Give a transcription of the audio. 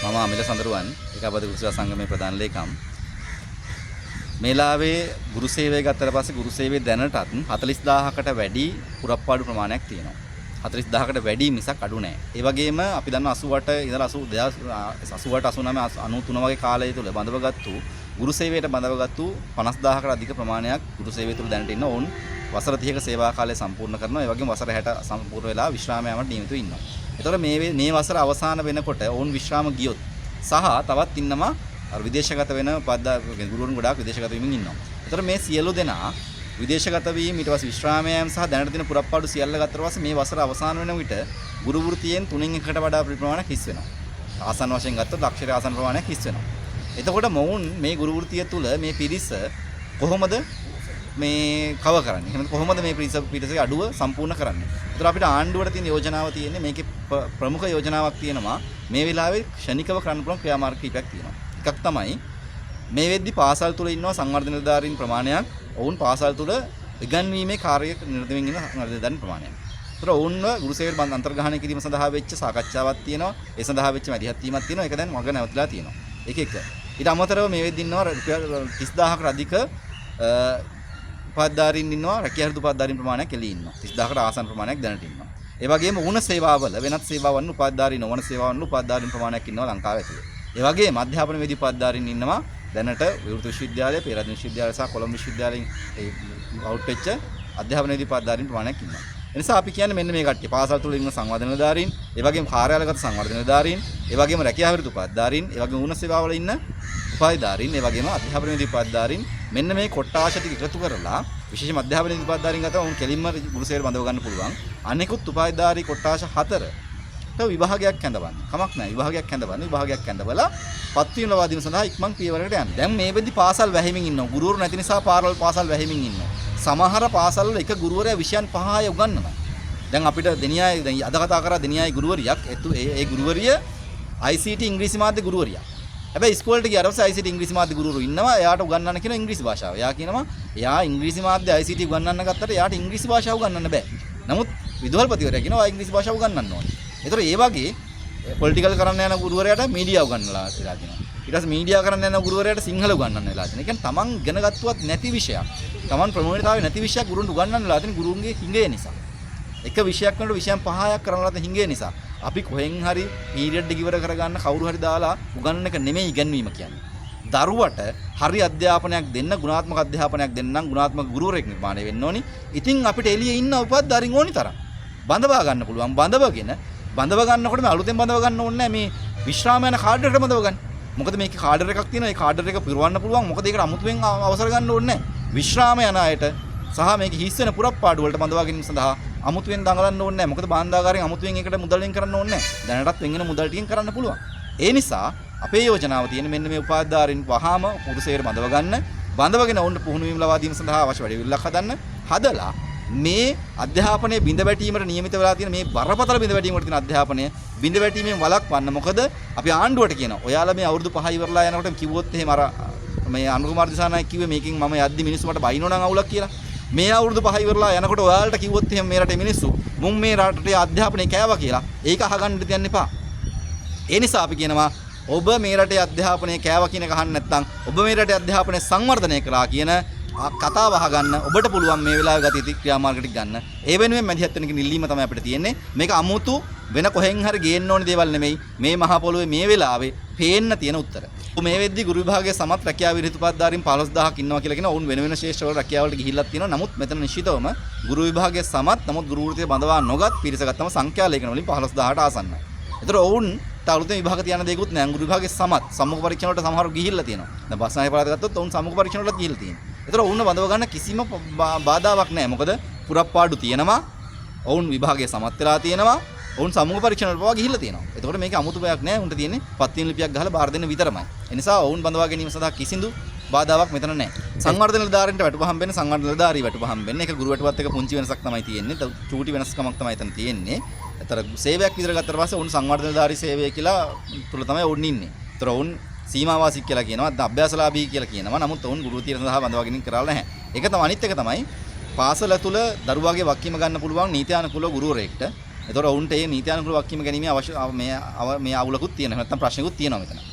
මම අමිල සඳරුවන් ඒකාබද්ධ ගුරු සේවා සංගමේ ප්‍රධාන ලේකම්. මේලාවේ ගුරු සේවය ගත්තට පස්සේ ගුරු සේවයේ දැනටත් 40000කට වැඩි පුරප්පාඩු ප්‍රමාණයක් තියෙනවා. 40000කට වැඩි මිසක් අඩු නැහැ. ඒ වගේම අපි දන්නවා 88 ඉඳලා 88 89 93 වගේ කාලය තුල බඳවගත්තු ගුරු සේවයට බඳවගත්තු 50000කට අධික ප්‍රමාණයක් ගුරු සේවය තුල දැනට ඉන්න ඕන් වසර 30ක සේවා කාලය සම්පූර්ණ කරනවා. ඒ වගේම වසර 60 සම්පූර්ණ වෙලා විශ්‍රාම යාමට නියමිතව ඉන්නවා. ඒතකොට මේ වසර අවසාන වෙනකොට ඔවුන් විශ්‍රාම ගියොත් සහ තවත් ඉන්නවා අර විදේශගත වෙන ගුරුවරුන් ගොඩාක් විදේශගත වෙමින් ඉන්නවා. ඒතකොට මේ සියලු දෙනා විදේශගත වීම ඊට පස්සේ විශ්‍රාම යාම සහ දැනට තියෙන පුරප්පාඩු සියල්ල ගත්තට පස්සේ මේ වසර අවසාන වෙන විට ගුරු වෘත්තියෙන් 3න් 1කට වඩා ප්‍රමාණයක් හිස් වෙනවා. ආසන්න වශයෙන් ගත්තොත් ලක්ෂයට ආසන්න ප්‍රමාණයක් හිස් වෙනවා. එතකොට මොවුන් මේ ගුරු වෘත්තිය තුල මේ පිරිස කොහොමද මේ කව කරන්නේ? එහෙනම් කොහොමද මේ පිරිසගේ අඩුව සම්පූර්ණ කරන්නේ? ඒතර අපිට ආණ්ඩුවට තියෙන යෝජනාව තියෙන්නේ මේකේ ප්‍රමුඛ යෝජනාවක් තියෙනවා. මේ වෙලාවේ ක්ෂණිකව කරන්න පුළුවන් ක්‍රියාමාර්ග කිහිපයක් තියෙනවා. එකක් තමයි මේ වෙද්දි පාසල් තුල ඉන්නවා සංවර්ධන නිලධාරීන් ප්‍රමාණයක්. ඔවුන් පාසල් තුල ඉගන්වීමේ කාර්යයක නිරත වෙමින් ඉන්න නිලධාරීන් ප්‍රමාණයක්. ඒතර ඔවුන්ව ගුරු සේවයට අන්තර්ග්‍රහණය කිරීම සඳහා වෙච්ච සාකච්ඡාවක් තියෙනවා. ඒ සඳහා වෙච්ච මැදිහත් වීමක් තියෙනවා. ඒක දැන් මග නැවතලා තියෙනවා. ඒක එක. ඊට අමතරව මේ වෙද්දි ඉන්නවා රුපියල් 30000කට අධික උපාධාරීන් ඉන්නවා. රැකියා හෘද උපාධාරීන් ප්‍රමාණයක් එළී ඉන්නවා. 30000කට ආසන්න ප්‍රමාණයක් දැනට ඉන්නවා. ඒ වගේම වුණ සේවාවල වෙනත් සේවාවන් උපාධාරීන් නොවන සේවාවන් උපාධාරීන් ප්‍රමාණයක් ඉන්නවා ලංකාවේ ඇතුළේ. ඒ වගේම අධ්‍යාපන වේදී උපාධාරීන් ඉන්නවා දැනට විවෘත විශ්වවිද්‍යාලය, පෙරදින විශ්වවිද්‍යාලය සහ කොළඹ විශ්වවිද්‍යාලයෙන් අවුට් වෙච්ච අධ්‍යාපන වේදී උපාධාරීන් ප්‍රමාණයක් ඉන්නවා. ඒ නිසා අපි කියන්නේ මෙන්න මේ කට්ටිය පාසල් තුල ඉන්න සංවර්ධන නිලධාරීන්, ඒ වගේම කාර්යාලගත සංවර්ධන නිලධාරීන්, ඒ වගේම රැකියා විරුද්ධ උපාධාරීන්, ඒ වගේම වුණ සේවාවල ඉන්න උපාධාරීන්, ඒ වගේම අධ්‍යාපන වේදී උපාධාරීන් මෙන්න මේ කොට්ටාශ ටික එකතු කරලා විශේෂම අධ්‍යාපන වේදී උපාධාරීන් ගත්තම උන් කෙලින්ම ගුරු සේවයට බඳව ගන්න පුළුවන්. අනෙකුත් උපාධාරී කොට්ටාශ 4 විභාගයක් හැඳවන්න. කමක් නැහැ. විභාගයක් හැඳවලා පත්වීම ලබා දීම සඳහා ඉක්මන් පියවරකට යන්න. දැන් මේ වෙද්දි පාසල් වැහිමින් ඉන්නවා. ගුරුවරු නැති නිසා පාසල් වැහිමින් ඉන්නවා. සමහර පාසල් වල එක ගුරුවරයා විෂයන් 5-6 උගන්වනවා. දැන් අපිට දෙනියායි දැන් අද කතා කරා දෙනියායි ගුරුවරියක් ඒ ගුරුවරිය ICT ඉංග්‍රීසි මාධ්‍ය ගුරුවරියක්. හැබැයි ඉස්කෝලේට ගියාට පස්සේ ICT ඉංග්‍රීසි මාධ්‍ය ගුරුවරු ඉන්නවා. එයාට උගන්වන්න කියන ඉංග්‍රීසි භාෂාව. එයා කියනවා එයා ඉංග්‍රීසි මාධ්‍ය ICT උගන්වන්න ගත්තට එයාට ඉංග්‍රීසි භාෂාව උගන්වන්න බෑ. නමුත් විදුහල්පතිවරයා කියනවා ඉංග්‍රීසි භාෂාව උගන්වන්න ඕනේ. ඒතර ඒ වගේ පොලිටිකල් කරන්න යන ගුරුවරයාට මීඩියා උගන්වලා කියලා තියෙනවා. ඊට පස්සේ මීඩියා කරන්න යන ගුරුවරයාට සිංහල උගන්වන්න වෙලා තියෙනවා. ඒ කියන්නේ තමන් ඉගෙන ගත්තවත් නැති විෂයක්. තමන් ප්‍රමෝණිතාවේ නැති විෂයක් ගුරුන්ට උගන්වන්න වෙලා තියෙන ගුරුන්ගේ හිඟේ නිසා. එක විෂයක් වලට විෂයන් 5-6ක් කරනවා තියෙන හිඟේ නිසා. අපි කොහෙන් හරි පීරියඩ් එක ඉවර කරගන්න කවුරු හරි දාලා උගන්වන එක නෙමෙයි ඉගෙනවීම කියන්නේ. දරුවට හරි අධ්‍යාපනයක් දෙන්න, ගුණාත්මක අධ්‍යාපනයක් දෙන්න නම් ගුණාත්මක ගුරුවරයෙක් නිර්මාණය වෙන්න ඕනි. ඉතින් අපිට එළියේ ඉන්න උපාධාරීන් ඕනි තරම් බඳවා ගන්න පුළුවන්. බඳව ගන්නකොට මේ අලුතෙන් බඳව ගන්න ඕනේ නැහැ. මේ විශ්‍රාම යන කාඩර් එකට බඳව ගන්න. මොකද මේකේ කාඩර් එකක් තියෙනවා. ඒ කාඩර් එක පිරවන්න පුළුවන්. මොකද ඒකට අමුතුවෙන් අවසර ගන්න ඕනේ නැහැ. විශ්‍රාම යන අයට සහ මේකේ හිස් වෙන පුරප්පාඩු වලට බඳවා ගැනීම සඳහා අමුතුවෙන් දඟලන්න ඕනේ නැහැ. මොකද බාන්දාගාරයෙන් අමුතුවෙන් ඒකට මුදල් වෙන් කරන්න ඕනේ නැහැ. දැනටත් වෙන් මුදල් ටිකෙන් කරන්න පුළුවන්. ඒ නිසා අපේ යෝජනාව තියෙන්නේ මෙන්න මේ උපාධාරීන් වහාම පුරුෂයෙක් බඳව ගන්න. බඳවගෙන ඔවුන්ට පුහුණු වීම ලබා දීම සඳහා අවශ්‍ය වැඩවිල්ලක් හදලා මේ අධ්‍යාපනයේ බිඳ වැටීමට නියමිත වෙලා තියෙන මේ බරපතල බිඳ වැටීමකට තියෙන අධ්‍යාපනය බිඳ වැටීමෙන් වළක්වන්න. මොකද අපි ආණ්ඩුවට කියනවා ඔයාලා මේ අවුරුදු 5 ඉවරලා යනකොට කිව්වොත් එහෙම අර මේ අනුකුමාර දිසානායක කිව්වේ මේකෙන් මම යද්දි මිනිස්සු මට බයිනෝ නම් අවුලක් කියලා. මේ අවුරුදු 5 ඉවරලා යනකොට ඔයාලට කිව්වොත් එහෙම මේ රටේ මිනිස්සු මුන් මේ රටේ අධ්‍යාපනය කෑවා කියලා. ඒක අහගන්න දෙන්න එපා. ඒ නිසා අපි කියනවා ඔබ මේ රටේ අධ්‍යාපනය කෑවා කියන එක අහන්න නැත්නම් ඔබ මේ රටේ අධ්‍යාපනය සංවර්ධනය කළා කියන කතාව අහගන්න ඔබට පුළුවන් මේ වෙලාවේ ගත යුතු ක්‍රියාමාර්ග ටික ගන්න. ඒ වෙනුවෙන් මැදිහත් වෙන කෙනෙක් ඉල්ලීම තමයි අපිට තියෙන්නේ. මේක අමුතු වෙන කොහෙන් හරි ගේන්න ඕනේ දේවල් නෙමෙයි. මේ මහ පොළොවේ මේ වෙලාවේ පේන්න තියෙන උත්තර. මේ වෙද්දි ගුරු විභාගයේ සමත් රැකියාව විරහිත උපාධාරීන් 15000ක් ඉන්නවා කියලා කියන ඔවුන් වෙන වෙන ශේෂ්ඨවල රැකියාව වලට ගිහිල්ලත් තියෙනවා. නමුත් මෙතන නිශ්චිතවම ගුරු විභාගයේ සමත් නමුත් ගුරු වෘත්තිය බඳවා නොගත් පිරිස ගත්තම සංඛ්‍යා ලේඛන වලින් 15000ට ආසන්නයි. ඒතර ඔවුන් අලුතෙන් විභාග තියන දෙයක්වත් නැහැ. ගුරු විභාගයේ සමත් සම්මුඛ පරීක්ෂණ වලට සමහරව ගිහිල්ලා තියෙනවා. දැන් බස්නාහිර පළාත ගත්තොත් ඔවුන් සම්මුඛ පරීක්ෂණ වලට ගිහිල්ලා තියෙනවා. ඒතර ඔවුන්ව බඳව ගන්න කිසිම බාධාවක් නැහැ. මොකද පුරප්පාඩු තියෙනවා. ඔවුන් විභාගයේ සමත් වෙලා තියෙනවා. ඔවුන් සම්මුඛ පරීක්ෂණ වලට පවා ගිහිල්ලා තියෙනවා. ඒතකොට මේක අමුතු බයක් නැහැ. උන්ට තියෙන්නේ පත්තින ලිපියක් ගහලා බාර දෙන්න විතරමයි. ඒ නිසා ඔවුන් බඳවා ගැනීම සඳහා කිසිදු බාධාවක් මෙතන නැහැ. සංවර්ධන නිලධාරීන්ට වැටුපහම් වෙන සංවර්ධන නිලධාරී වැටුපහම් වෙන්නේ. ඒක ගුරු වැටුපත් එක පුංචි වෙනසක් තමයි තියෙන්නේ. චූටි වෙනස්කමක් තමයි එතන තියෙන්නේ. ඒතර සේවයක් විතර ගත්තට පස්සේ ඔවුන් සංවර්ධන නිලධාරී සේවය කියලා තුල තමයි ඔවුන් ඉන්නේ. ඒතර ඔවුන් සීමාවාසික කියලා කියනවා. අභ්‍යාසලාභී කියලා කියනවා. නමුත් ඔවුන් ගුරු වෘත්තිය සඳහා බඳවා ගැනීම කරලා නැහැ. ඒක තමයි අනිත් එක තමයි පාසල තුල දරුවාගේ වගකීම ගන්න පුළුවන් නීත්‍යානුකූල ගුරුවරයෙක්ට ඒතකොට ඔවුන්ට මේ නීත්‍යානුකූල වගකීම ගැනීම අවශ්‍ය මේ අවුලකුත් තියෙනවා. නැත්නම් ප්‍රශ්නකුත් තියෙනවා මෙතන.